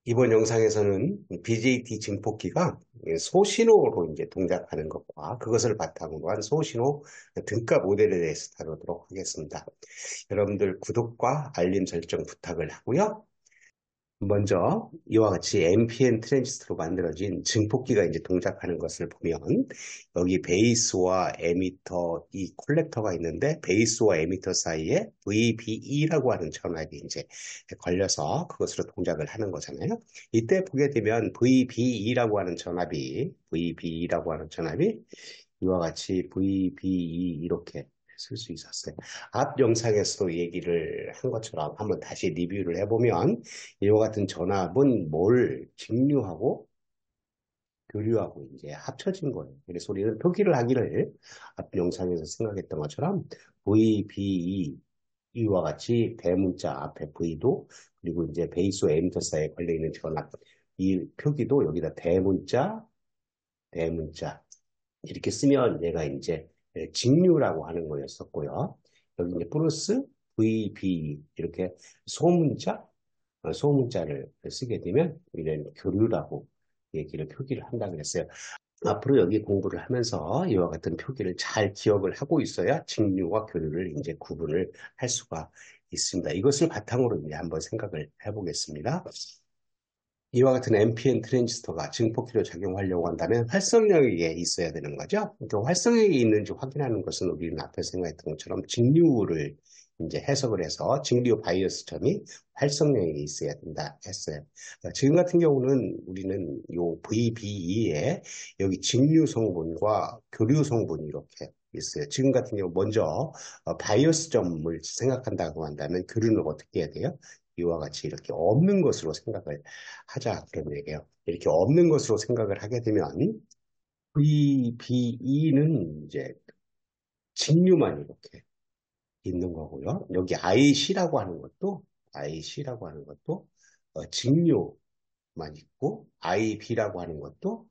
이번 영상에서는 BJT 증폭기가 소신호로 이제 동작하는 것과 그것을 바탕으로 한 소신호 등가 모델에 대해서 다루도록 하겠습니다. 여러분들 구독과 알림 설정 부탁을 하고요. 먼저 이와 같이 NPN 트랜지스터로 만들어진 증폭기가 이제 동작하는 것을 보면 여기 베이스와 에미터 이 콜렉터가 있는데 베이스와 에미터 사이에 VBE라고 하는 전압이 이제 걸려서 그것으로 동작을 하는 거잖아요. 이때 보게 되면 VBE라고 하는 전압이 이와 같이 VBE 이렇게 쓸 수 있었어요. 앞 영상에서도 얘기를 한 것처럼 한번 다시 리뷰를 해보면 이와 같은 전압은 뭘 직류하고 교류하고 이제 합쳐진 거예요. 그래서 우리는 표기를 하기를 앞 영상에서 생각했던 것처럼 VBE 이와 같이 대문자 앞에 V도 그리고 이제 베이스와 에미터 사이에 걸려있는 전압 이 표기도 여기다 대문자 이렇게 쓰면 얘가 이제 직류라고 하는 거였었고요. 여기 이제 플러스 VB 이렇게 소문자를 쓰게 되면 이런 교류라고 얘기를 표기를 한다 그랬어요. 앞으로 여기 공부를 하면서 이와 같은 표기를 잘 기억을 하고 있어야 직류와 교류를 이제 구분을 할 수가 있습니다. 이것을 바탕으로 이제 한번 생각을 해보겠습니다. 이와 같은 NPN 트랜지스터가 증폭기로 작용하려고 한다면 활성력에 있어야 되는 거죠. 그 활성력이 있는지 확인하는 것은 우리는 앞에 생각했던 것처럼 직류를 이제 해석을 해서 직류 바이어스 점이 활성력에 있어야 된다 했어요. 지금 같은 경우는 우리는 요 VBE에 여기 직류 성분과 교류 성분이 이렇게 있어요. 지금 같은 경우 먼저 바이어스 점을 생각한다고 한다면 교류는 어떻게 해야 돼요? 이와 같이 이렇게 없는 것으로 생각을 하자 그런 얘기예요. 이렇게 없는 것으로 생각을 하게 되면 VBE는 이제 직류만 이렇게 있는 거고요. 여기 IC라고 하는 것도 직류만 있고 IB라고 하는 것도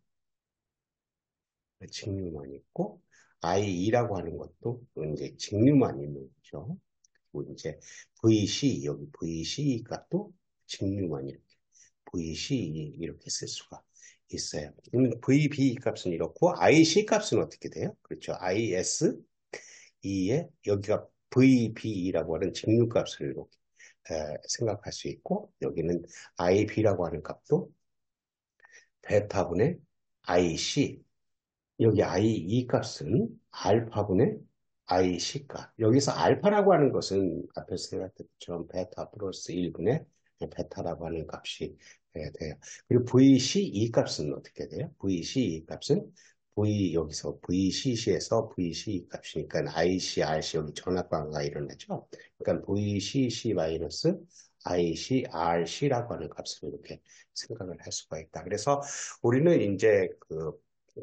직류만 있고 IE라고 하는 것도 이제 직류만 있는 거죠. 그리고 이제 여기 VC 값도 직류만 이렇게 VC 이렇게 쓸 수가 있어요. VB 값은 이렇고 IC 값은 어떻게 돼요? 그렇죠. ISE에 여기가 VB라고 하는 직류 값을 이렇게 생각할 수 있고 여기는 IB라고 하는 값도 베타분의 IC 여기 IE 값은 알파분의 IC 값. 여기서 알파라고 하는 것은 앞에서 생각했던 것처럼 베타 플러스 1분의 베타라고 하는 값이 돼야 돼요. 그리고 VCE 값은 어떻게 돼요? VCE 값은 여기서 VCC에서 VCE 값이니까 IC, RC 여기 전압방어가 일어나죠. 그러니까 VCC 마이너스 ICRC라고 하는 값을 이렇게 생각을 할 수가 있다. 그래서 우리는 이제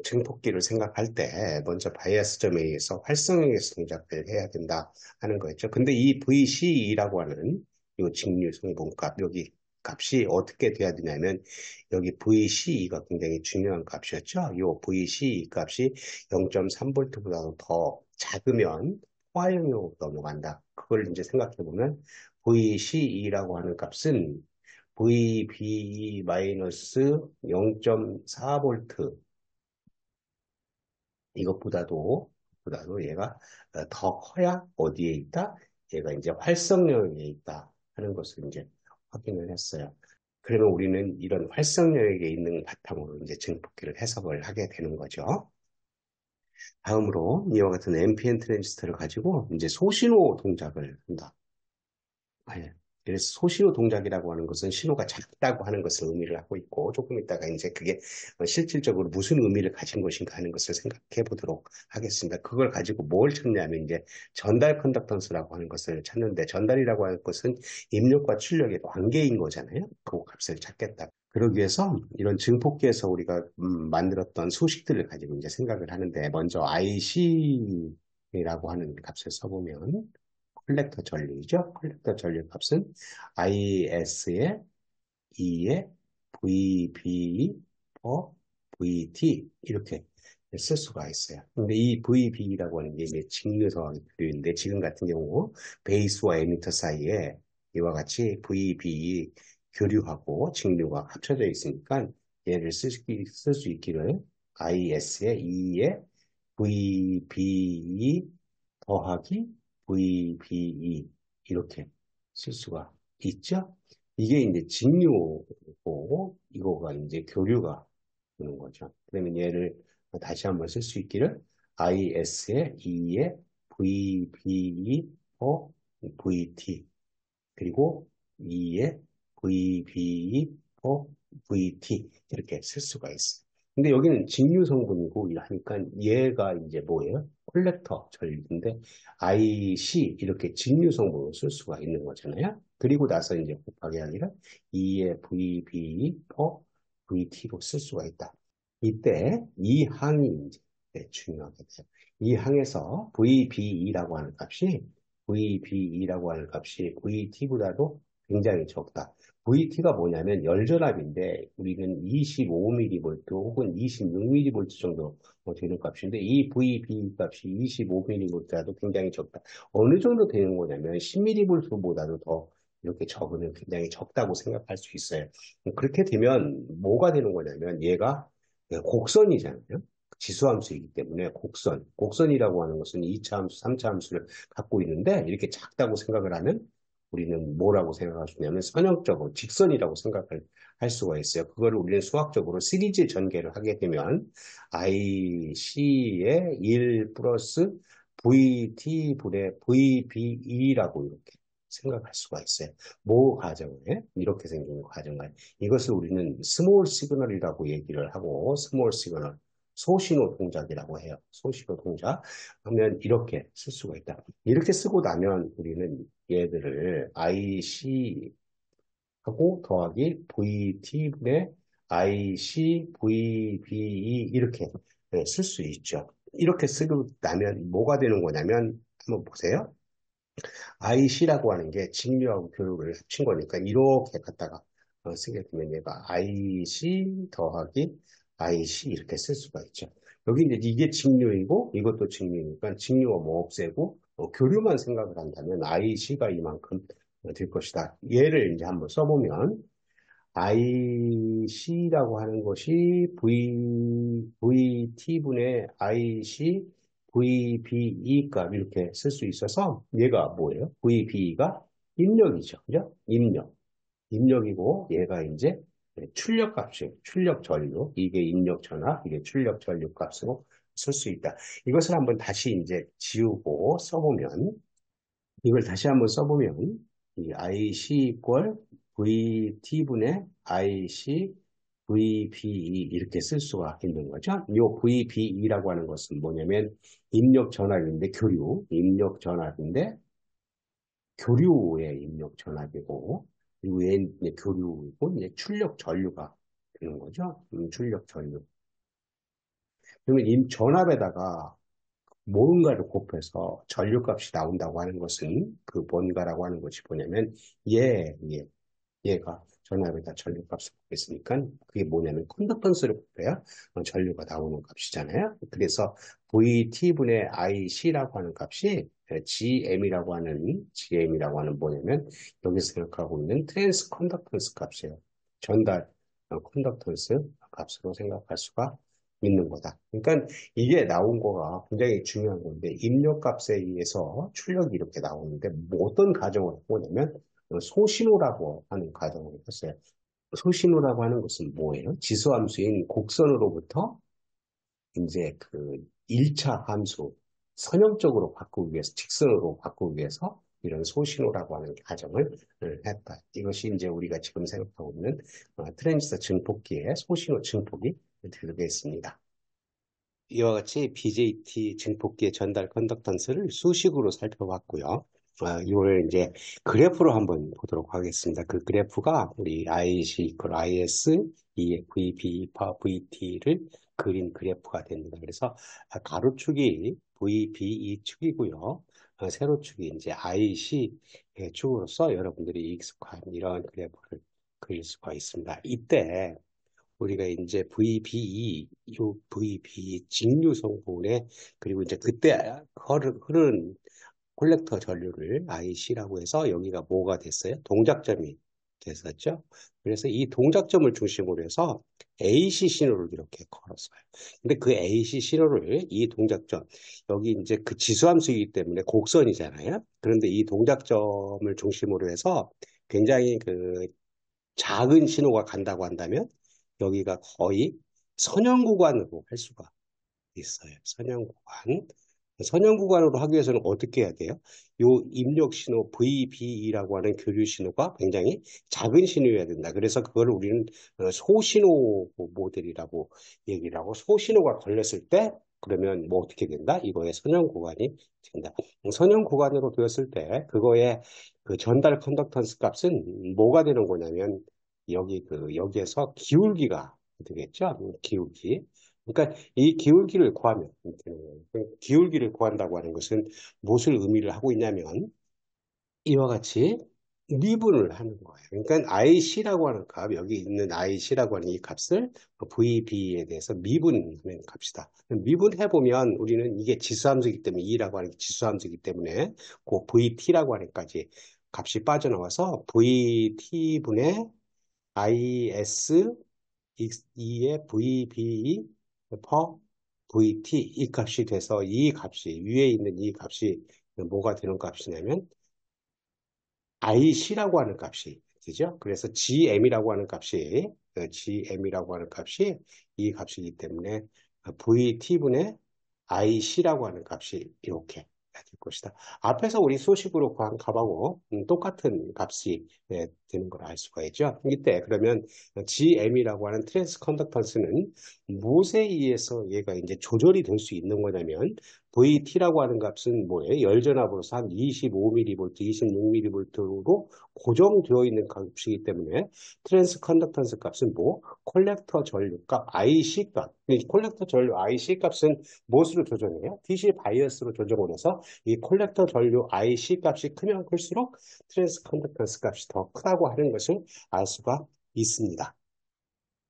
증폭기를 생각할 때 먼저 바이아스 점에 의해서 활성에서 동작을 해야 된다 하는 거였죠. 근데 이 VCE라고 하는 이 직류 성분값 여기 값이 어떻게 돼야 되냐면 여기 VCE가 굉장히 중요한 값이었죠. 이 VCE 값이 0.3V보다도 더 작으면 포화영역으로 넘어간다. 그걸 이제 생각해 보면 VCE라고 하는 값은 VBE-0.4V 이것보다도 얘가 더 커야 어디에 있다? 얘가 이제 활성력에 있다 하는 것을 이제 확인을 했어요. 그러면 우리는 이런 활성력에 있는 바탕으로 이제 증폭기를 해석을 하게 되는 거죠. 다음으로 이와 같은 NPN 트랜지스터를 가지고 이제 소신호 동작을 한다. 예. 그래서 소신호 동작이라고 하는 것은 신호가 작다고 하는 것을 의미를 하고 있고 조금 있다가 이제 그게 실질적으로 무슨 의미를 가진 것인가 하는 것을 생각해 보도록 하겠습니다. 그걸 가지고 뭘 찾냐면 이제 전달 컨덕턴스라고 하는 것을 찾는데 전달이라고 하는 것은 입력과 출력의 관계인 거잖아요. 그 값을 찾겠다. 그러기 위해서 이런 증폭기에서 우리가 만들었던 수식들을 가지고 이제 생각을 하는데 먼저 IC라고 하는 값을 써보면 콜렉터 전류이죠. 콜렉터 전류 값은 IS의 2의 VB per VT 이렇게 쓸 수가 있어요. 근데 이 VB라고 하는 게 이제 직류성 교류인데 지금 같은 경우 베이스와 에미터 사이에 이와 같이 VB 교류하고 직류가 합쳐져 있으니까 얘를 쓸 수 있기를 is에 2에 VBE 더하기 VBE 이렇게 쓸 수가 있죠. 이게 이제 직류고 이거가 이제 교류가 되는 거죠. 그러면 얘를 다시 한번 쓸 수 있기를 is에 2에 VBE 더 VT 그리고 2에 VBE 더 VT 이렇게 쓸 수가 있어요. 근데 여기는 직류 성분이고 하니까 얘가 이제 뭐예요? 콜렉터 전류인데 IC 이렇게 직류 성분으로 쓸 수가 있는 거잖아요. 그리고 나서 이제 곱하기 아니라 2의 VB 더 VT로 쓸 수가 있다. 이때 이 항이 이제 중요하게 돼요. 이 항에서 VBE라고 하는 값이 VT보다도 굉장히 적다. VT가 뭐냐면 열전압인데 우리는 25mV 혹은 26mV 정도 되는 값인데 이 VB 값이 25mV라도 굉장히 적다. 어느 정도 되는 거냐면 10mV보다도 더 이렇게 적으면 굉장히 적다고 생각할 수 있어요. 그렇게 되면 뭐가 되는 거냐면 얘가 곡선이잖아요. 지수함수이기 때문에 곡선이라고 하는 것은 2차 함수, 3차 함수를 갖고 있는데 이렇게 작다고 생각을 하면 우리는 뭐라고 생각할 수 있냐면 선형적으로 직선이라고 생각을 할 수가 있어요. 그거를 우리는 수학적으로 시리즈 전개를 하게 되면 IC의 1 플러스 VT분의 VBE라고 이렇게 생각할 수가 있어요. 모 과정에 이렇게 생기는 과정을 이것을 우리는 스몰 시그널이라고 얘기를 하고 스몰 시그널 소신호 동작이라고 해요. 소신호 동작 하면 이렇게 쓸 수가 있다. 이렇게 쓰고 나면 우리는 얘들을 IC 하고 더하기 VT분의 IC, VBE 이렇게 쓸 수 있죠. 이렇게 쓰고 나면 뭐가 되는 거냐면 한번 보세요. IC라고 하는 게 직류하고 교류를 합친 거니까 이렇게 갖다가 쓰게 되면 얘가 IC 더하기 IC 이렇게 쓸 수가 있죠. 여기 이제 이게 직류이고 이것도 직류니까 직류가 뭐 없애고 교류만 생각을 한다면 IC가 이만큼 될 것이다. 얘를 이제 한번 써보면 IC라고 하는 것이 VT분의 IC, VBE 값 이렇게 쓸 수 있어서 얘가 뭐예요? VBE가 입력이죠. 그죠? 입력이고 얘가 이제 출력 값이에요. 출력 전류. 이게 입력 전압, 이게 출력 전류 값으로 쓸 수 있다. 이것을 한번 다시 이제 지우고 써보면 이걸 다시 한번 써보면 이 IC 이퀄 VT분의 IC VBE 이렇게 쓸 수가 있는 거죠. 이 VBE라고 하는 것은 뭐냐면 입력 전압인데 입력 전압인데 교류의 입력 전압이고 그리고 얘 이제 교류고 이제 출력 전류가 되는 거죠. 출력 전류. 그러면 이 전압에다가 뭔가를 곱해서 전류값이 나온다고 하는 것은 그 뭔가라고 하는 것이 뭐냐면 얘가 전압에다 전류값을 곱했으니까 그게 뭐냐면 컨덕턴스를 곱해야 전류가 나오는 값이잖아요. 그래서 VT분의 IC라고 하는 값이 GM이라고 하는 뭐냐면 여기서 생각하고 있는 트랜스 컨덕턴스 값이에요. 전달 컨덕턴스 값으로 생각할 수가 있는 거다. 그러니까 이게 나온 거가 굉장히 중요한 건데 입력값에 의해서 출력이 이렇게 나오는데 뭐 어떤 가정을 해보냐면 소신호라고 하는 가정을 했어요. 소신호라고 하는 것은 뭐예요? 지수함수인 곡선으로부터 이제 그 1차 함수 선형적으로 바꾸기 위해서 직선으로 바꾸기 위해서 이런 소신호라고 하는 가정을 했다. 이것이 이제 우리가 지금 생각하고 있는 트랜지스터 증폭기의 소신호 증폭이 되겠습니다. 이와 같이 BJT 증폭기의 전달 컨덕턴스를 수식으로 살펴봤고요. 이걸 이제 그래프로 한번 보도록 하겠습니다. 그 그래프가 우리 IC, IS, EFV, VT를 그린 그래프가 됩니다. 그래서 가로축이 VBE 축이고요. 세로축이 이제 IC 축으로서 여러분들이 익숙한 이런 그래프를 그릴 수가 있습니다. 이때 우리가 이제 VBE 직류 성분에 그리고 이제 그때 흐른 콜렉터 전류를 IC라고 해서 여기가 뭐가 됐어요? 동작점이 됐었죠? 그래서 이 동작점을 중심으로 해서 AC 신호를 이렇게 걸었어요. 근데 그 AC 신호를 이 동작점, 여기 이제 그 지수함수이기 때문에 곡선이잖아요. 그런데 이 동작점을 중심으로 해서 굉장히 그 작은 신호가 간다고 한다면 여기가 거의 선형 구간으로 할 수가 있어요. 선형 구간. 선형 구간으로 하기 위해서는 어떻게 해야 돼요? 요 입력 신호 VBE라고 하는 교류 신호가 굉장히 작은 신호여야 된다. 그래서 그걸 우리는 소신호 모델이라고 얘기를 하고 소신호가 걸렸을 때 그러면 뭐 어떻게 된다? 이거의 선형 구간이 된다. 선형 구간으로 되었을 때 그거의 그 전달 컨덕턴스 값은 뭐가 되는 거냐면 여기에서 기울기가 되겠죠? 기울기. 그러니까 이 기울기를 구하면 기울기를 구한다고 하는 것은 무엇을 의미를 하고 있냐면 이와 같이 미분을 하는 거예요. 그러니까 IC라고 하는 값, 여기 있는 IC라고 하는 이 값을 VB에 대해서 미분하는 값이다. 미분해보면 우리는 이게 지수함수이기 때문에 E라고 하는 게 지수함수이기 때문에 그 VT라고 하는 까지 값이 빠져나와서 VT분의 IS 2의 VB per VT 이 값이 돼서 이 값이 위에 있는 이 값이 뭐가 되는 값이냐면 IC라고 하는 값이 되죠. 그래서 GM이라고 하는 값이 GM이라고 하는 값이 이 값이기 때문에 VT분의 IC라고 하는 값이 이렇게 될 것이다. 앞에서 우리 수식으로 구한 값하고 똑같은 값이 되는 걸 알 수가 있죠. 이때 그러면 GM이라고 하는 트랜스 컨덕턴스는 무엇에 의해서 얘가 이제 조절이 될 수 있는 거냐면 VT라고 하는 값은 뭐예요? 열전압으로서 한 25mV, 26mV로 고정되어 있는 값이기 때문에 트랜스 컨덕턴스 값은 뭐? 콜렉터 전류값 IC 값. 이 콜렉터 전류 IC 값은 무엇으로 조정해요? DC 바이어스로 조정을 해서 이 콜렉터 전류 IC 값이 크면 클수록 트랜스 컨덕턴스 값이 더 크다고 하는 것을 알 수가 있습니다.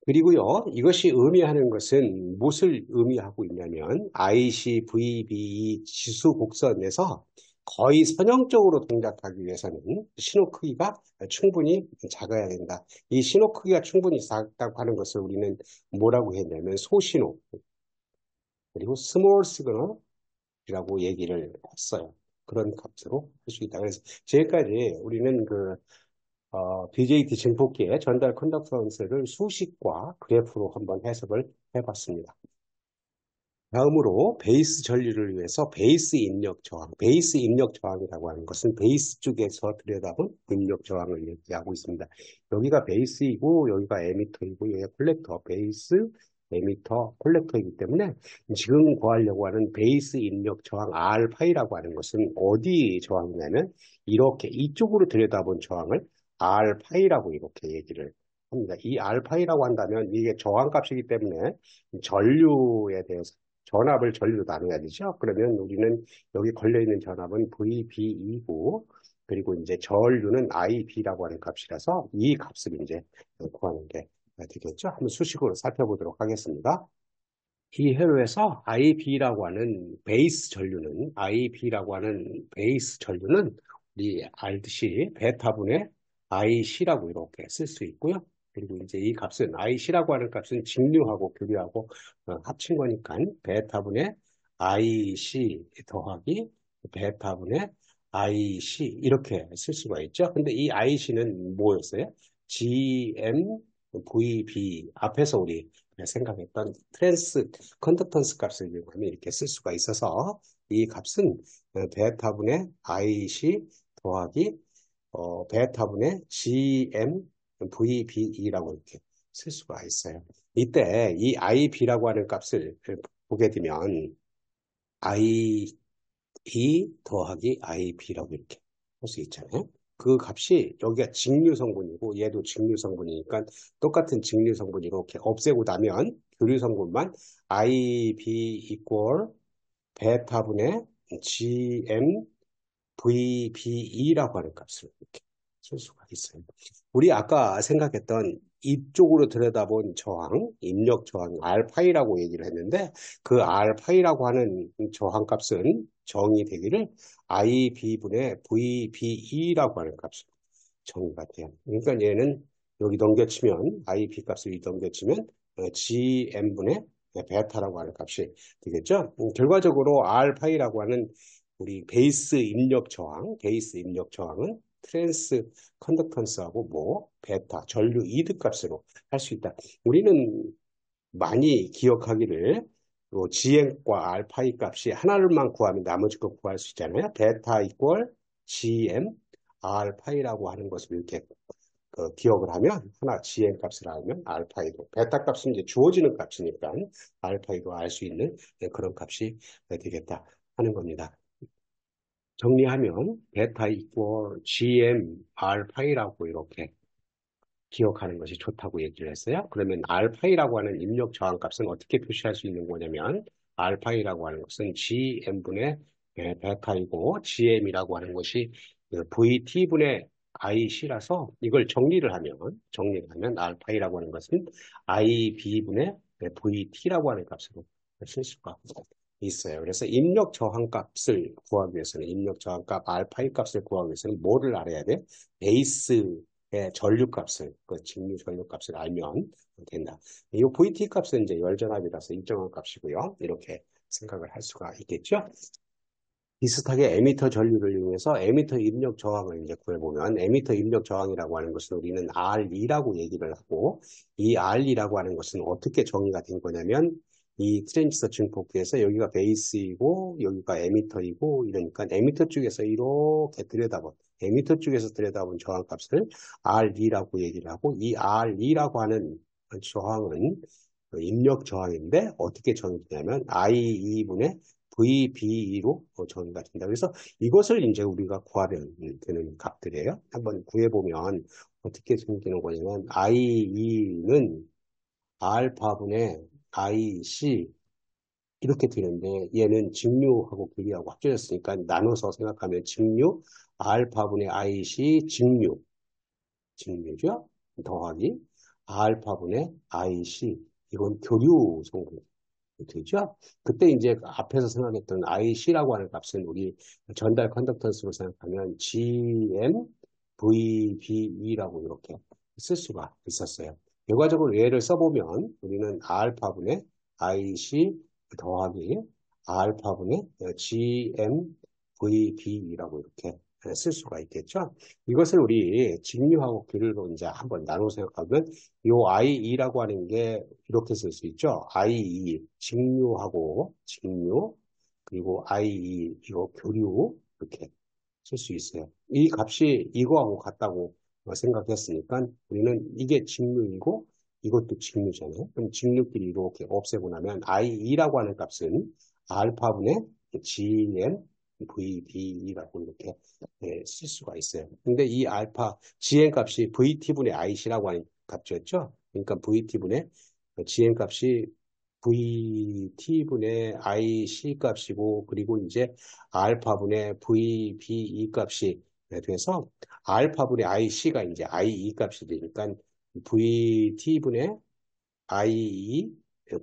그리고요, 이것이 의미하는 것은 무엇을 의미하고 있냐면 ICVB 지수 곡선에서 거의 선형적으로 동작하기 위해서는 신호 크기가 충분히 작아야 된다. 이 신호 크기가 충분히 작다고 하는 것을 우리는 뭐라고 했냐면 소신호 그리고 스몰 시그널이라고 얘기를 했어요. 그런 값으로 할 수 있다. 그래서 지금까지 우리는 BJT 증폭기의 전달 컨덕턴스를 수식과 그래프로 한번 해석을 해봤습니다. 다음으로 베이스 전류를 위해서 베이스 입력 저항, 베이스 입력 저항이라고 하는 것은 베이스 쪽에서 들여다본 입력 저항을 얘기하고 있습니다. 여기가 베이스이고 여기가 에미터이고 여기가 콜렉터, 베이스, 에미터, 콜렉터이기 때문에 지금 구하려고 하는 베이스 입력 저항 R파이라고 하는 것은 어디 저항이냐면 이렇게 이쪽으로 들여다본 저항을 R파이라고 이렇게 얘기를 합니다. 이 R파이라고 한다면 이게 저항값이기 때문에 전류에 대해서 전압을 전류로 나눠야 되죠. 그러면 우리는 여기 걸려있는 전압은 VB이고 그리고 이제 전류는 IB라고 하는 값이라서 이 값을 이제 구하는 게 되겠죠. 한번 수식으로 살펴보도록 하겠습니다. 이 회로에서 IB라고 하는 베이스 전류는 우리 알듯이 베타분의 IC라고 이렇게 쓸 수 있고요. 그리고 이제 이 값은 IC라고 하는 값은 직류하고 교류하고 합친 거니까 베타분의 IC 더하기 베타분의 IC 이렇게 쓸 수가 있죠. 근데 이 IC는 뭐였어요? GM, VB 앞에서 우리 생각했던 트랜스 컨덕턴스 값을 이용하면 이렇게 쓸 수가 있어서 이 값은 베타분의 IC 더하기 베타분의 GM VBE라고 이렇게 쓸 수가 있어요. 이때 이 IB라고 하는 값을 보게 되면 IE 더하기 IB라고 이렇게 할 수 있잖아요. 그 값이 여기가 직류 성분이고 얘도 직류 성분이니까 똑같은 직류 성분 이렇게 없애고 나면 교류 성분만 IB equal 베타분의 GM VBE라고 하는 값을 이렇게 쓸 수가 있어요. 우리 아까 생각했던 이쪽으로 들여다본 저항, 입력 저항 R파이라고 얘기를 했는데 그 R파이라고 하는 저항값은 정의 되기를 IB분의 VBE라고 하는 값입니다. 정의가 돼요. 그러니까 얘는 여기 넘겨치면 IB 값을 넘겨치면 GM분의 베타라고 하는 값이 되겠죠. 결과적으로 R 파이라고 하는 우리 베이스 입력 저항은 트랜스 컨덕턴스하고 뭐 베타 전류 이드 값으로 할 수 있다. 우리는 많이 기억하기를 GM과 알파이 값이 하나를만 구하면 나머지 거 구할 수 있잖아요. 베타 이퀄 GM 알파이라고 하는 것을 이렇게 기억을 하면 하나 GM 값을 알면 알파이도 베타 값은 이제 주어지는 값이니까 알파이도 알 수 있는 그런 값이 되겠다 하는 겁니다. 정리하면 베타 이퀄 GM 알파이라고 이렇게 기억하는 것이 좋다고 얘기를 했어요. 그러면 알파이라고 하는 입력 저항값은 어떻게 표시할 수 있는 거냐면 알파이라고 하는 것은 GM분의 베타이고 GM이라고 하는 것이 VT분의 IC라서 이걸 정리를 하면 알파이라고 하는 것은 IB분의 VT라고 하는 값으로 쓸 수가 있어요. 그래서 입력 저항값을 구하기 위해서는 입력 저항값 알파이 값을 구하기 위해서는 뭐를 알아야 돼? 베이스 전류값을, 그 직류 전류값을 알면 된다. 이 VT 값은 이제 열전압이라서 일정한 값이고요. 이렇게 생각을 할 수가 있겠죠. 비슷하게 에미터 전류를 이용해서 에미터 입력 저항을 이제 구해보면 에미터 입력 저항이라고 하는 것은 우리는 R2라고 얘기를 하고 이 R2라고 하는 것은 어떻게 정의가 된 거냐면 이 트랜지스터 증폭기에서 여기가 베이스이고 여기가 에미터이고 이러니까 에미터 쪽에서 이렇게 들여다본 에미터 쪽에서 들여다본 저항값을 R2라고 얘기를 하고 이 R2라고 하는 저항은 입력 저항인데 어떻게 정의되냐면 I2분의 VBE로 정의가 된다. 그래서 이것을 이제 우리가 구하면 되는 값들이에요. 한번 구해보면 어떻게 생기는 거냐면 I2는 알파분의 IC 이렇게 되는데 얘는 직류하고 괴리하고 합쳐졌으니까 나눠서 생각하면 직류 알파분의 IC 직류죠. 더하기 알파분의 IC 이건 교류 성분 되죠? 그때 이제 앞에서 생각했던 IC라고 하는 값은 우리 전달 컨덕턴스로 생각하면 GM, VBE라고 이렇게 쓸 수가 있었어요. 결과적으로 얘를 써보면 우리는 알파분의 IC 더하기 알파분의 GM, VBE라고 이렇게 쓸 수가 있겠죠? 이것을 우리 직류하고 기류로 이제 한번 나눠 생각하면 요 IE라고 하는 게 이렇게 쓸 수 있죠. IE, 직류, 그리고 IE, 이거 교류, 이렇게 쓸 수 있어요. 이 값이 이거하고 같다고 생각했으니까 우리는 이게 직류이고 이것도 직류잖아요. 그럼 직류끼리 이렇게 없애고 나면 IE라고 하는 값은 알파분의 GM, VBE라고 이렇게 쓸 수가 있어요. 근데 이 알파, GM 값이 VT분의 IC라고 하는 값이었죠. 그러니까 VT분의 GM 값이 VT분의 IC 값이고, 그리고 이제 알파분의 VBE 값이 돼서, 알파분의 IC가 이제 IE 값이 되니까, VT분의 IE,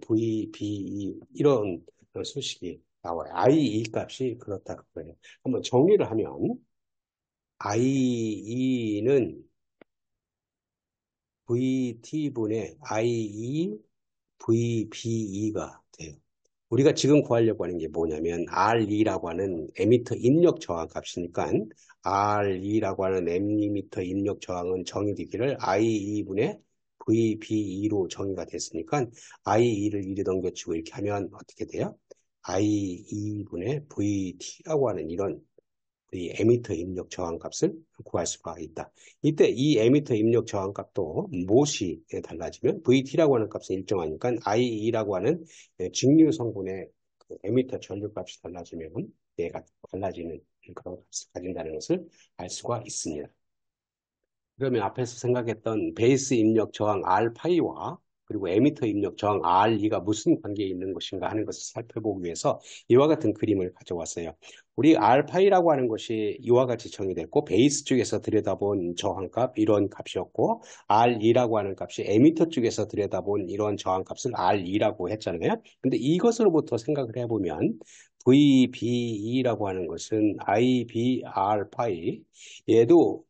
VBE, 이런 수식이 나와요. IE 값이 그렇다 그거예요. 한번 정리를 하면, IE는 VT분의 IE, VBE가 돼요. 우리가 지금 구하려고 하는 게 뭐냐면 R2라고 하는 에미터 입력 저항 값이니까 R2라고 하는 에미터 입력 저항은 정의되기를 IE분의 VBE로 정의가 됐으니까 IE를 이리 넘겨치고 이렇게 하면 어떻게 돼요? IE분의 VT라고 하는 이런 이 에미터 입력 저항값을 구할 수가 있다. 이때 이 에미터 입력 저항값도 무엇이 달라지면 VT라고 하는 값은 일정하니까 IE라고 하는 직류 성분의 그 에미터 전류값이 달라지면 얘가 달라지는 그런 값을 가진다는 것을 알 수가 있습니다. 그러면 앞에서 생각했던 베이스 입력 저항 R파이와 그리고 에미터 입력 저항 R2가 무슨 관계에 있는 것인가 하는 것을 살펴보기 위해서 이와 같은 그림을 가져왔어요. 우리 R파이라고 하는 것이 이와 같이 정의됐고 베이스 쪽에서 들여다본 저항값 이런 값이었고 R2라고 하는 값이 에미터 쪽에서 들여다본 이런 저항값을 R2라고 했잖아요. 근데 이것으로부터 생각을 해보면 VBE라고 하는 것은 IBR 파이 얘도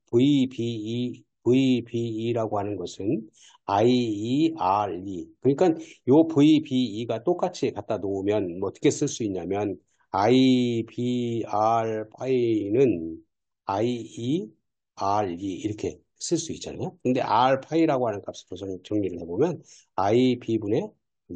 VBE라고 하는 것은 IERE. 그러니까 요 VBE가 똑같이 갖다 놓으면 뭐 어떻게 쓸 수 있냐면 IBR 파이는 IERE 이렇게 쓸 수 있잖아요. 근데 R 파이라고 하는 값으로 정리를 해보면 IB분의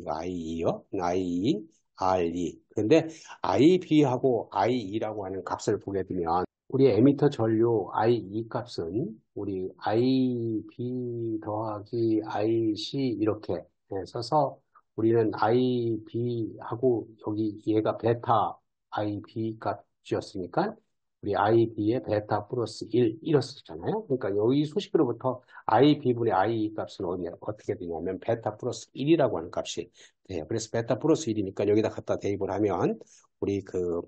IE요. IERE. 그런데 IB하고 IE라고 하는 값을 보게 되면 우리 에미터 전류 IE 값은 우리 IB 더하기 IC 이렇게 써서 우리는 IB하고 여기 얘가 베타 IB 값이었으니까 우리 IB의 베타 플러스 1 이랬었잖아요. 그러니까 여기 수식으로부터 IB분의 IE 값은 어떻게 되냐면 베타 플러스 1이라고 하는 값이 돼요. 그래서 베타 플러스 1이니까 여기다 갖다 대입을 하면 우리 그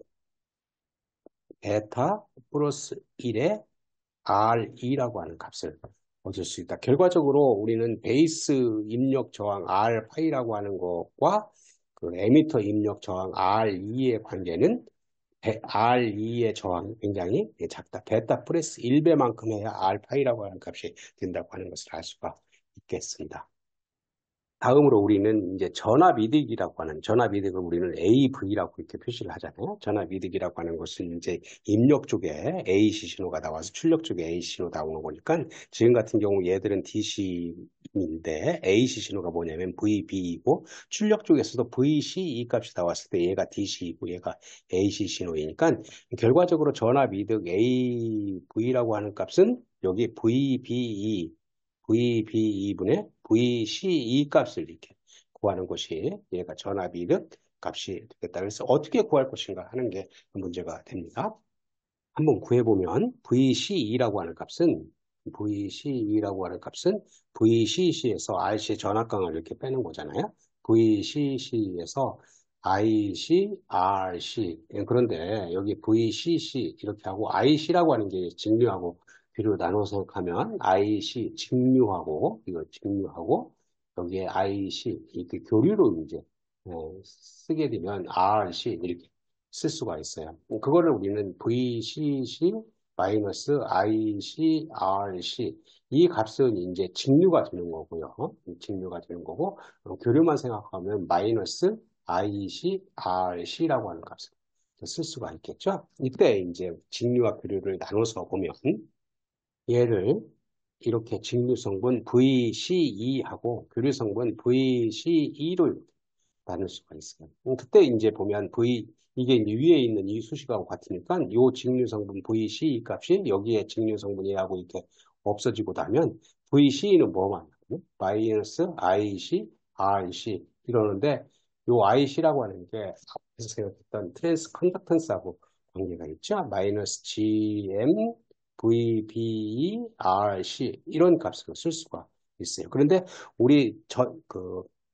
베타 플러스 1의 RE라고 하는 값을 얻을 수 있다. 결과적으로 우리는 베이스 입력 저항 R 파이라고 하는 것과 그 에미터 입력 저항 RE의 관계는 RE의 저항이 굉장히 작다. 베타 플러스 1배만큼 해야 R 파이라고 하는 값이 된다고 하는 것을 알 수가 있겠습니다. 다음으로 우리는 이제 전압이득이라고 하는 전압이득을 우리는 AV라고 이렇게 표시를 하잖아요. 전압이득이라고 하는 것은 이제 입력 쪽에 AC 신호가 나와서 출력 쪽에 AC 신호 나오는 거니까 지금 같은 경우 얘들은 DC인데 AC 신호가 뭐냐면 VB이고 출력 쪽에서도 VCE 값이 나왔을 때 얘가 DC이고 얘가 AC 신호이니까 결과적으로 전압이득 AV라고 하는 값은 여기 VBE분의 VCE 값을 이렇게 구하는 것이 얘가 전압이득 값이 되겠다. 그래서 어떻게 구할 것인가 하는 게 문제가 됩니다. 한번 구해보면 VCE라고 하는 값은 VCC에서 RC의 전압강을 이렇게 빼는 거잖아요. VCC에서 IC, RC. 그런데 여기 VCC 이렇게 하고 IC라고 하는 게 직류하고 뒤로 나눠서 생각하면 IC 직류하고 이거 직류하고 여기에 IC 이렇게 교류로 이제 쓰게 되면 RC 이렇게 쓸 수가 있어요. 그거를 우리는 VCC 마이너스 ICRC 이 값은 이제 직류가 되는 거고요. 직류가 되는 거고 교류만 생각하면 마이너스 ICRC라고 하는 값을 쓸 수가 있겠죠. 이때 이제 직류와 교류를 나눠서 보면 얘를 이렇게 직류 성분 VCE하고 교류 성분 VCE로 나눌 수가 있어요. 그때 이제 보면 이게 이제 위에 있는 이 수식하고 같으니까 요 직류 성분 VC 값이 여기에 직류 성분이라고 이렇게 없어지고 나면 VC는 뭐만 나요? 마이너스 IC, RC 이러는데 요 IC라고 하는 게 앞에서 생각했던 트랜스 컨덕턴스하고 관계가 있죠. 마이너스 GM, VBE, RC 이런 값으로 쓸 수가 있어요. 그런데 우리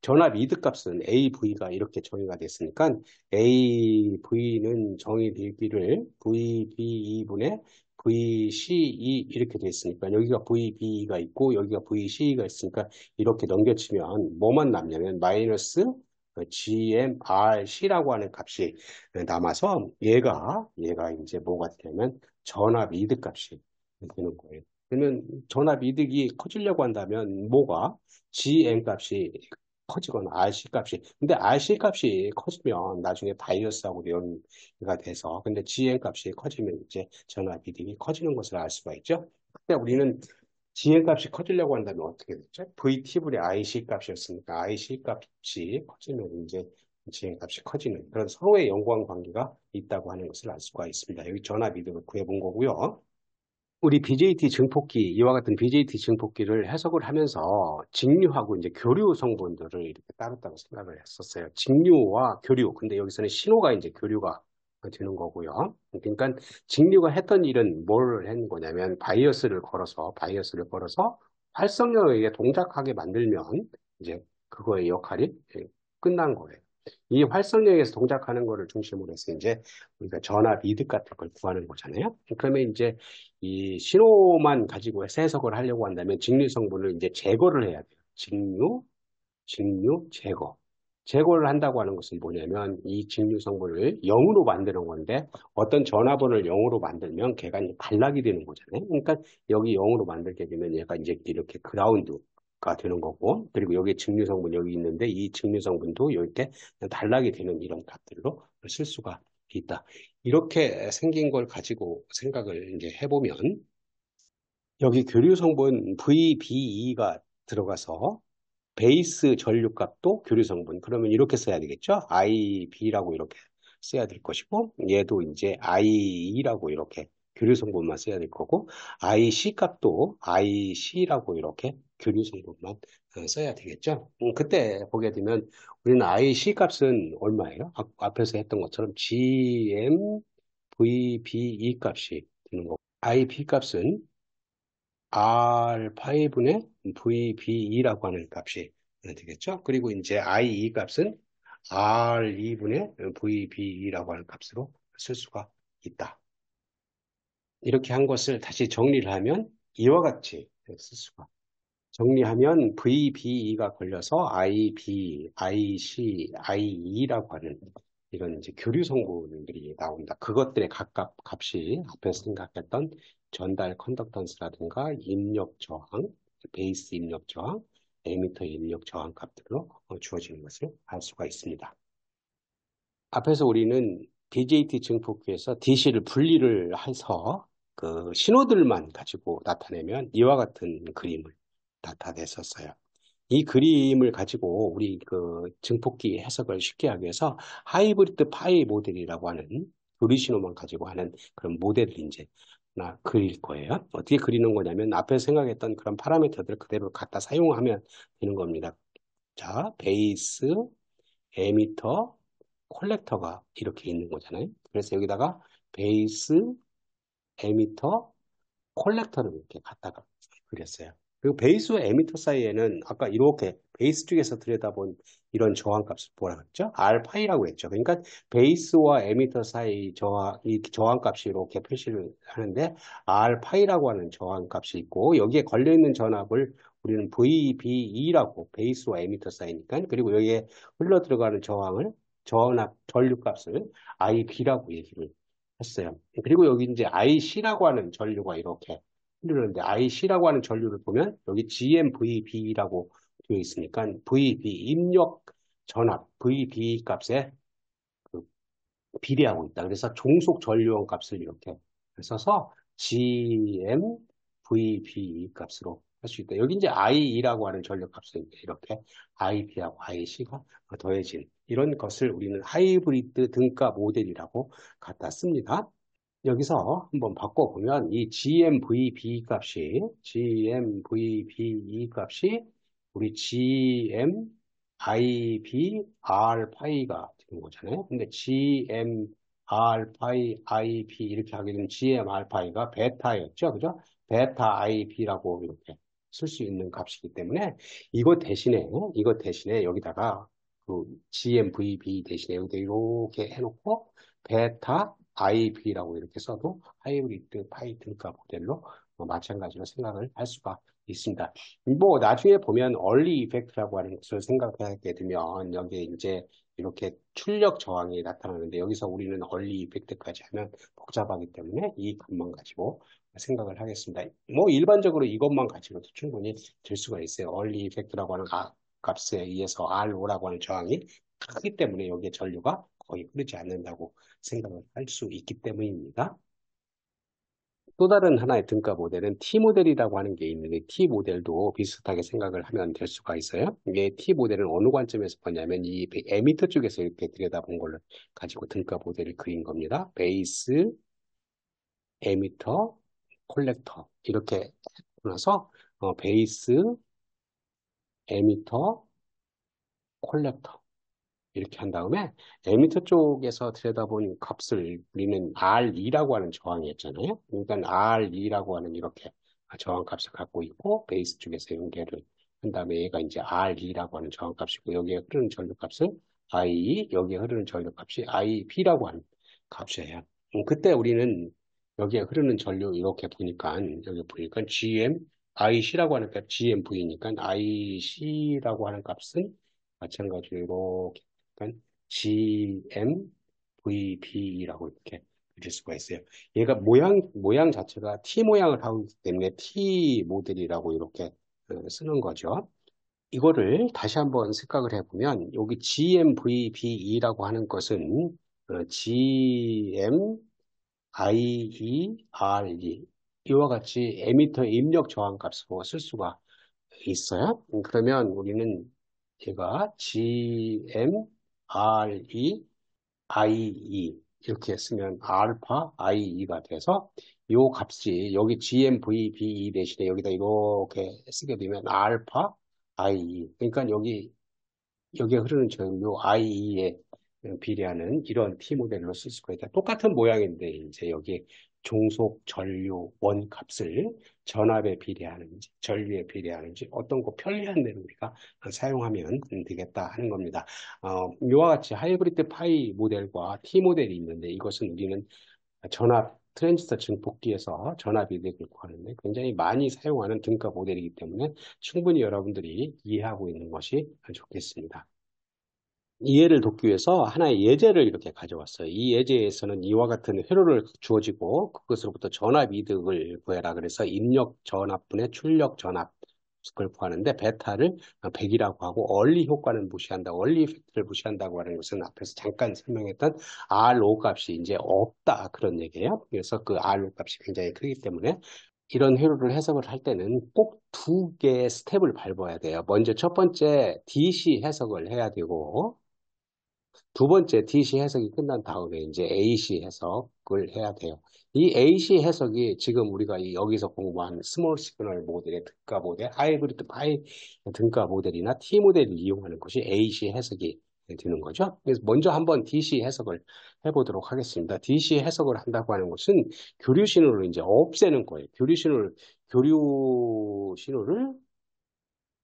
전압 이득 값은 AV가 이렇게 정의가 됐으니까 AV는 정의되기를 VB2분의 VCE 이렇게 됐으니까 여기가 VB가 있고 여기가 VC가 있으니까 이렇게 넘겨치면 뭐만 남냐면 마이너스 GMRC라고 하는 값이 남아서 얘가 이제 뭐가 되냐면 전압 이득 값이 되는 거예요. 그러면 전압 이득이 커지려고 한다면 뭐가 GM 값이 커지거나 RC 값이 근데 RC 값이 커지면 나중에 바이어스하고 연계가 돼서 근데 GM 값이 커지면 이제 전압 이득이 커지는 것을 알 수가 있죠. 근데 우리는 GM 값이 커지려고 한다면 어떻게 됐죠? VT분의 IC 값이었으니까 IC 값이 커지면 이제 GM 값이 커지는 그런 서로의 연관 관계가 있다고 하는 것을 알 수가 있습니다. 여기 전압 이득을 구해본 거고요. 우리 BJT 증폭기, 이와 같은 BJT 증폭기를 해석을 하면서 직류하고 이제 교류 성분들을 이렇게 따로따로 생각을 했었어요. 직류와 교류. 근데 여기서는 신호가 이제 교류가 되는 거고요. 그러니까 직류가 했던 일은 뭘 하는 거냐면 바이어스를 걸어서 활성력에게 동작하게 만들면 이제 그거의 역할이 끝난 거예요. 이 활성력에서 동작하는 거를 중심으로 해서 이제 우리가 전압 이득 같은 걸 구하는 거잖아요. 그러면 이제 이 신호만 가지고 해석을 하려고 한다면 직류 성분을 이제 제거를 해야 돼요. 직류, 제거. 제거를 한다고 하는 것은 뭐냐면 이 직류성분을 0으로 만드는 건데 어떤 전화번호를 0으로 만들면 걔가 이제 단락이 되는 거잖아요. 그러니까 여기 0으로 만들게 되면 얘가 이제 이렇게 그라운드가 되는 거고 그리고 여기 직류성분 여기 있는데 이 직류성분도 이렇게 단락이 되는 이런 값들로 쓸 수가 있다. 이렇게 생긴 걸 가지고 생각을 이제 해보면 여기 교류 성분 VBE가 들어가서 베이스 전류값도 교류 성분. 그러면 이렇게 써야 되겠죠? IB라고 이렇게 써야 될 것이고, 얘도 이제 IE라고 이렇게 교류 성분만 써야 될 거고, IC 값도 IC라고 이렇게 교류 성분만 써야 되겠죠? 그때 보게 되면 우리는 IC 값은 얼마예요? 앞에서 했던 것처럼 GMVBE 값이 되는 거고, IP 값은 R5분의 VB2라고 하는 값이 되겠죠. 그리고 이제 IE 값은 R2분의 VB2라고 하는 값으로 쓸 수가 있다. 이렇게 한 것을 다시 정리를 하면 이와 같이 쓸 수가 정리하면 VBE가 걸려서 IB, IC, IE라고 하는 이런 이제 교류 성분들이 나온다. 그것들의 각각 값이 앞에서 생각했던 전달 컨덕턴스라든가 입력 저항, 베이스 입력 저항, 에미터 입력 저항 값들로 주어지는 것을 알 수가 있습니다. 앞에서 우리는 DJT 증폭기에서 DC를 분리를 해서 그 신호들만 가지고 나타내면 이와 같은 그림을 나타냈었어요. 이 그림을 가지고 우리 그 증폭기 해석을 쉽게 하기 위해서 하이브리드 파이 모델이라고 하는 조리 신호만 가지고 하는 그런 모델을 이제 나 그릴 거예요. 어떻게 그리는 거냐면 앞에 생각했던 그런 파라미터들 그대로 갖다 사용하면 되는 겁니다. 자, 베이스, 에미터, 콜렉터가 이렇게 있는 거잖아요. 그래서 여기다가 베이스, 에미터, 콜렉터를 이렇게 갖다가 그렸어요. 그리고 베이스와 에미터 사이에는 아까 이렇게 베이스 쪽에서 들여다본 이런 저항값을 뭐라 그랬죠? R파이라고 했죠. 그러니까 베이스와 에미터 사이 이 저항값이 이렇게 표시를 하는데 R파이라고 하는 저항값이 있고 여기에 걸려있는 전압을 우리는 VBE라고 베이스와 에미터 사이니까 그리고 여기에 흘러 들어가는 전압 전류값을 IB라고 얘기를 했어요. 그리고 여기 이제 IC라고 하는 전류가 이렇게 흐르는데 IC라고 하는 전류를 보면 여기 GMVB라고 되어 있으니까 VB 입력 전압 VB 값에 그 비례하고 있다. 그래서 종속 전류원 값을 이렇게 써서 GMVB 값으로 할 수 있다. 여기 이제 IE라고 하는 전류 값을 이렇게 IB하고 IC가 더해진 이런 것을 우리는 하이브리드 등가 모델이라고 갖다 씁니다. 여기서 한번 바꿔보면 이 GMVB 값이 우리 GMIBR 파이가 되는 거잖아요. 근데 GMR 파이 IP 이렇게 하게 되면 GMR 파이가 베타였죠. 그죠? 베타 IP라고 이렇게 쓸 수 있는 값이기 때문에 이거 대신에 여기다가 그 GMVB 대신에 여기다 이렇게 해놓고 베타 IB라고 이렇게 써도 하이브리드 파이 등가 모델로 마찬가지로 생각을 할 수가 있습니다. 뭐 나중에 보면 얼리 이펙트라고 하는 것을 생각하게 되면 여기에 이제 이렇게 출력 저항이 나타나는데 여기서 우리는 얼리 이펙트까지 하면 복잡하기 때문에 이 값만 가지고 생각을 하겠습니다. 뭐 일반적으로 이것만 가지고도 충분히 될 수가 있어요. 얼리 이펙트라고 하는 값에 의해서 R5라고 하는 저항이 크기 때문에 여기에 전류가 거의 흐르지 않는다고 생각을 할 수 있기 때문입니다. 또 다른 하나의 등가 모델은 T 모델이라고 하는 게 있는데 T 모델도 비슷하게 생각을 하면 될 수가 있어요. 이게 T 모델은 어느 관점에서 보냐면 이 에미터 쪽에서 이렇게 들여다본 걸로 가지고 등가 모델을 그린 겁니다. 베이스, 에미터, 콜렉터 이렇게 하고 나서 베이스, 에미터, 콜렉터 이렇게 한 다음에 에미터 쪽에서 들여다본 값을 우리는 R2라고 하는 저항이었잖아요. 그러니까 R2라고 하는 이렇게 저항값을 갖고 있고 베이스 쪽에서 연결을 한 다음에 얘가 이제 R2라고 하는 저항값이고 여기에 흐르는 전류값은 I, 여기에 흐르는 전류값이 IB라고 하는 값이에요. 그때 우리는 여기에 흐르는 전류 이렇게 보니까 여기 보니까 GM, IC라고 하는 값 GMV니까 IC라고 하는 값은 마찬가지로 이렇게 약간 GMVB라고 이렇게 그릴 수가 있어요. 얘가 모양 자체가 T 모양을 하고 있기 때문에 T 모델이라고 이렇게 쓰는 거죠. 이거를 다시 한번 생각을 해보면 여기 GMVB라고 하는 것은 GMIERE 이와 같이 에미터 입력 저항 값으로 쓸 수가 있어요. 그러면 우리는 얘가 GMRE IE 이렇게 쓰면 알파 IE가 돼서 이 값이 여기 GMVBE 대신에 여기다 이렇게 쓰게 되면 알파 IE 그러니까 여기에 흐르는 전류 IE에 비례하는 이런 T 모델로 쓸 수가 있다. 똑같은 모양인데 이제 여기 종속 전류 원 값을 전압에 비례하는지 전류에 비례하는지 어떤 거 편리한 대로 우리가 사용하면 되겠다 하는 겁니다. 이와 같이 하이브리드 파이 모델과 T 모델이 있는데 이것은 우리는 전압 트랜지스터 증폭기에서 전압 이득을 구하는데 굉장히 많이 사용하는 등가 모델이기 때문에 충분히 여러분들이 이해하고 있는 것이 좋겠습니다. 이해를 돕기 위해서 하나의 예제를 이렇게 가져왔어요. 이 예제에서는 이와 같은 회로를 주어지고 그것으로부터 전압 이득을 구해라. 그래서 입력 전압분의 출력 전압을 구하는데 베타를 100이라고 하고 얼리 효과는 무시한다. 얼리 이펙트를 무시한다고 하는 것은 앞에서 잠깐 설명했던 RO 값이 이제 없다. 그런 얘기예요. 그래서 그 RO 값이 굉장히 크기 때문에 이런 회로를 해석을 할 때는 꼭 두 개의 스텝을 밟아야 돼요. 먼저 첫 번째 DC 해석을 해야 되고 두 번째 DC 해석이 끝난 다음에 이제 AC 해석을 해야 돼요. 이 AC 해석이 지금 우리가 여기서 공부한 스몰 시그널 모델의 등가 모델, 하이브리드 파이 등가 모델이나 T 모델을 이용하는 것이 AC 해석이 되는 거죠. 그래서 먼저 한번 DC 해석을 해보도록 하겠습니다. DC 해석을 한다고 하는 것은 교류 신호를 이제 없애는 거예요. 교류 신호를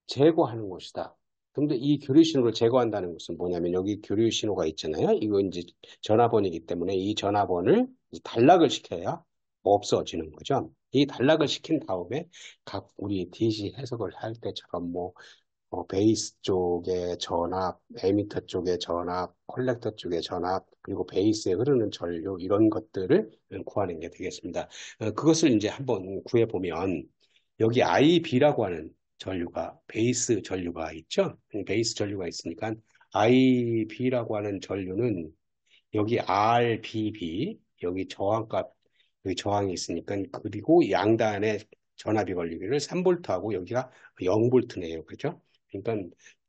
제거하는 것이다. 근데 이 교류 신호를 제거한다는 것은 뭐냐면 여기 교류 신호가 있잖아요. 이거 이제 전화번이기 때문에 이 전화번을 이제 단락을 시켜야 없어지는 거죠. 이 단락을 시킨 다음에 각 우리 DC 해석을 할 때처럼 베이스 쪽의 전압, 에미터 쪽의 전압, 콜렉터 쪽의 전압, 그리고 베이스에 흐르는 전류 이런 것들을 구하는 게 되겠습니다. 그것을 이제 한번 구해보면 여기 IB라고 하는 전류가 베이스 전류가 있죠. 베이스 전류가 있으니까 IB라고 하는 전류는 여기 RBB 여기 저항값 여기 저항이 있으니까 그리고 양단에 전압이 걸리기를 3볼트하고 여기가 0볼트네요. 그죠? 그러니까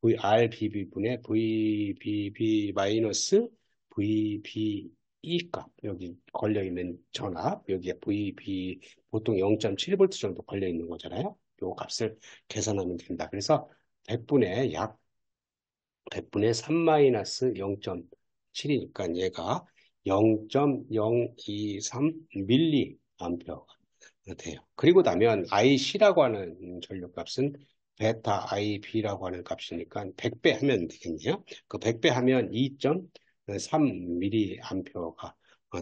RBB분의 VBB 마이너스 VBE 값 여기 걸려 있는 전압 여기에 VB 보통 0.7볼트 정도 걸려 있는 거잖아요. 요 값을 계산하면 된다. 그래서 100분의 약 100분의 3 마이너스 0.7이니까 얘가 0.023 밀리 암페어가 돼요. 그리고 나면 IC라고 하는 전류값은 베타 IB라고 하는 값이니까 100배 하면 되겠네요. 그 100배 하면 2.3 밀리 암페어가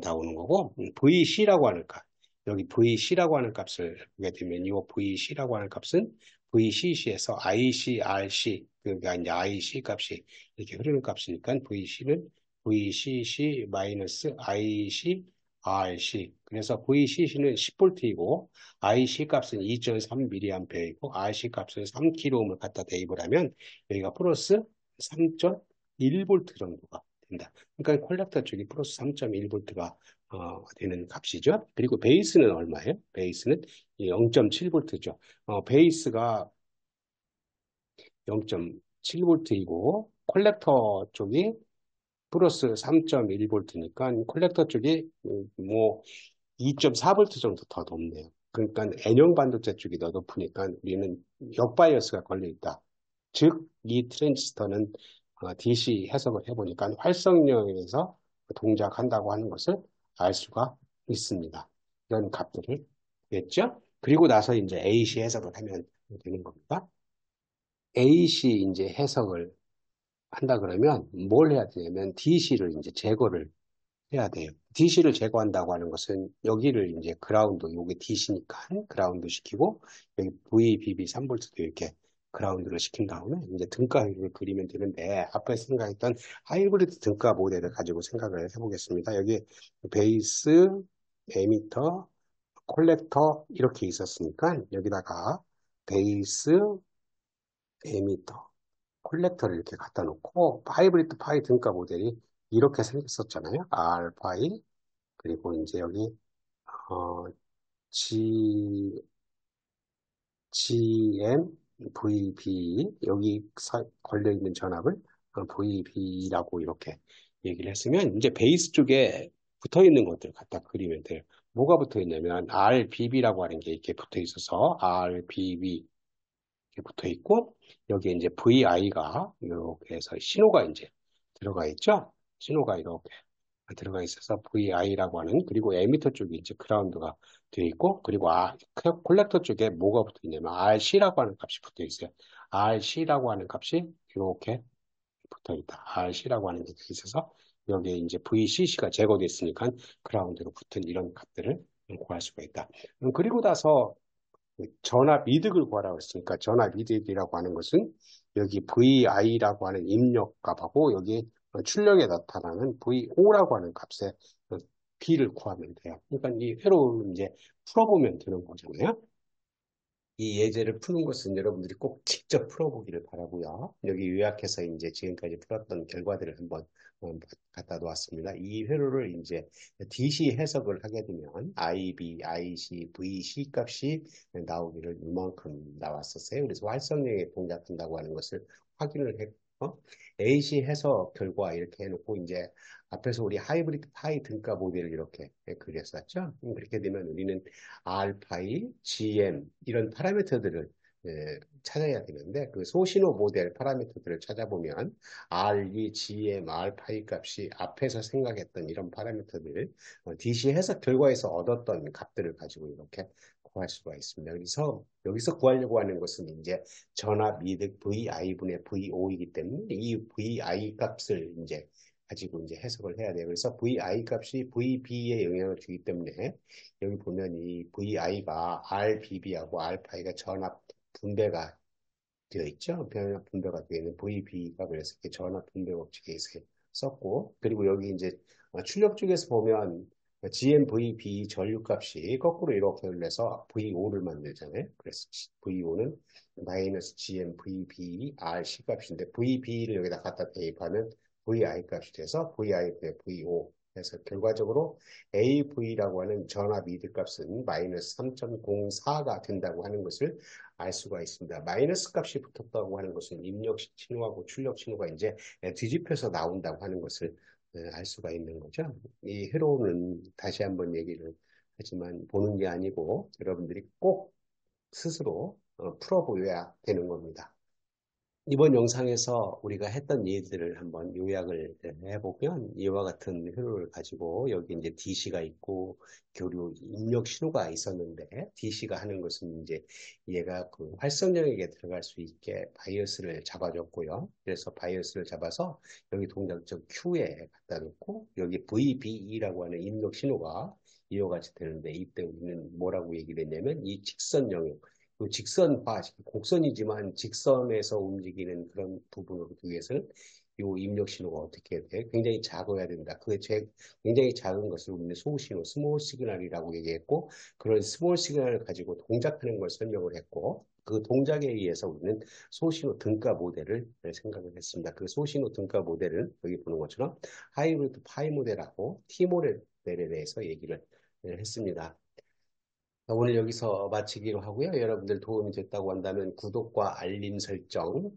나오는 거고 VC라고 하는 값 여기 VC라고 하는 값을 보게 되면 이 VC라고 하는 값은 VCC에서 ICRC 그러니까 이제 IC 값이 이렇게 흐르는 값이니까 VC는 VCC 마이너스 ICRC 그래서 VCC는 10볼트이고 IC 값은 2.3mA이고 RC 값은 3kΩ을 갖다 대입을 하면 여기가 플러스 3.1볼트 정도가 된다. 그러니까 콜렉터 쪽이 플러스 3.1볼트가 되는 값이죠. 그리고 베이스는 얼마예요? 베이스는 0.7볼트죠. 베이스가 0.7볼트이고 콜렉터 쪽이 플러스 3.1볼트니까 콜렉터 쪽이 2.4볼트 정도 더 높네요. 그러니까 N형 반도체 쪽이 더 높으니까 우리는 역바이어스가 걸려 있다. 즉, 이 트랜지스터는 DC 해석을 해보니까 활성력에서 동작한다고 하는 것을 알 수가 있습니다. 이런 값들을 했죠. 그리고 나서 이제 AC 해석을 하면 되는 겁니다. AC 이제 해석을 한다 그러면 뭘 해야 되냐면 DC를 이제 제거를 해야 돼요. DC를 제거한다고 하는 것은 여기를 이제 그라운드, 요게 DC니까 그라운드 시키고 여기 VBB 3볼트도 이렇게 그라운드를 시킨 다음에 이제 등가를 그리면 되는데 앞에 생각했던 하이브리드 등가 모델을 가지고 생각을 해보겠습니다. 여기 베이스, 에미터, 콜렉터 이렇게 있었으니까 여기다가 베이스, 에미터, 콜렉터를 이렇게 갖다 놓고 하이브리드 파이 등가 모델이 이렇게 생겼었잖아요. R 파이 그리고 이제 여기 어, G GM, VB, 여기 걸려있는 전압을 VB라고 이렇게 얘기를 했으면, 이제 베이스 쪽에 붙어 있는 것들 갖다 그리면 돼요. 뭐가 붙어 있냐면, RBB라고 하는 게 이렇게 붙어 있어서, RBB 이렇게 붙어 있고, 여기에 이제 VI가 이렇게 해서 신호가 이제 들어가 있죠? 신호가 이렇게 들어가 있어서 VI라고 하는 그리고 에미터 쪽에 이제 그라운드가 되어 있고 그리고 콜렉터 쪽에 뭐가 붙어 있냐면 RC라고 하는 값이 붙어 있어요. RC라고 하는 값이 이렇게 붙어 있다. RC라고 하는 게 있어서 여기에 이제 VCC가 제거됐으니까 그라운드로 붙은 이런 값들을 구할 수가 있다. 그리고 나서 전압 이득을 구하라고 했으니까 전압 이득이라고 하는 것은 여기 VI라고 하는 입력값하고 여기 출력에 나타나는 VO라고 하는 값의 B를 구하면 돼요. 그러니까 이 회로를 이제 풀어보면 되는 거잖아요. 이 예제를 푸는 것은 여러분들이 꼭 직접 풀어보기를 바라고요. 여기 요약해서 이제 지금까지 풀었던 결과들을 한번 갖다 놓았습니다. 이 회로를 이제 DC 해석을 하게 되면 IB, IC, VC 값이 나오기를 이만큼 나왔었어요. 그래서 활성력에 동작한다고 하는 것을 확인을 했고 AC 해석 결과 이렇게 해놓고 이제 앞에서 우리 하이브리드 파이 등가 모델을 이렇게 그렸었죠. 그렇게 되면 우리는 R파이, GM 이런 파라미터들을 찾아야 되는데 그 소신호 모델 파라미터들을 찾아보면 RE, GM, R파이 값이 앞에서 생각했던 이런 파라미터들 DC 해석 결과에서 얻었던 값들을 가지고 이렇게 구할 수가 있습니다. 그래서 여기서 구하려고 하는 것은 이제 전압 이득 VI분의 VO이기 때문에 이 VI 값을 이제 가지고 이제 해석을 해야 돼요. 그래서 VI 값이 VB에 영향을 주기 때문에 여기 보면 이 VI가 RBB하고 알파이가 전압 분배가 되어 있죠. 변압 분배가 되어 있는 VB가 그래서 이렇게 전압 분배 법칙에 의해서 썼고 그리고 여기 이제 출력 쪽에서 보면 GMVB 전류값이 거꾸로 이렇게 흘러서 VO를 만들잖아요. 그래서 VO는 마이너스 GMVB RC 값인데 VB를 여기다 갖다 대입하면 VI 값이 돼서 VI분의 VO 그래서 결과적으로 AV라고 하는 전압 이득 값은 마이너스 3.04가 된다고 하는 것을 알 수가 있습니다. 마이너스 값이 붙었다고 하는 것은 입력 신호하고 출력 신호가 이제 뒤집혀서 나온다고 하는 것을 알 수가 있는 거죠. 이 회로는 다시 한번 얘기를 하지만 보는 게 아니고 여러분들이 꼭 스스로 풀어보여야 되는 겁니다. 이번 영상에서 우리가 했던 예들을 한번 요약을 해보면 이와 같은 회로를 가지고 여기 이제 DC가 있고 교류 입력 신호가 있었는데 DC가 하는 것은 이제 얘가 그 활성 영역에 들어갈 수 있게 바이어스를 잡아줬고요. 그래서 바이어스를 잡아서 여기 동작적 Q에 갖다 놓고 여기 VBE라고 하는 입력 신호가 이와 같이 되는데 이때 우리는 뭐라고 얘기를 했냐면 이 직선 영역 그 직선화, 곡선이지만 직선에서 움직이는 그런 부분을 두기 위해서는 이 입력 신호가 어떻게 돼? 굉장히 작아야 된다. 굉장히 작은 것을 우리는 소신호, 스몰 시그널이라고 얘기했고, 그런 스몰 시그널을 가지고 동작하는 걸 설명을 했고, 그 동작에 의해서 우리는 소신호 등가 모델을 생각을 했습니다. 그 소신호 등가 모델은 여기 보는 것처럼 하이브리드 파이 모델하고 T 모델에 대해서 얘기를 했습니다. 오늘 여기서 마치기로 하고요. 여러분들 도움이 됐다고 한다면 구독과 알림 설정을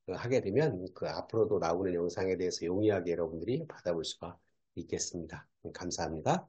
하게 되면 그 앞으로도 나오는 영상에 대해서 용이하게 여러분들이 받아볼 수가 있겠습니다. 감사합니다.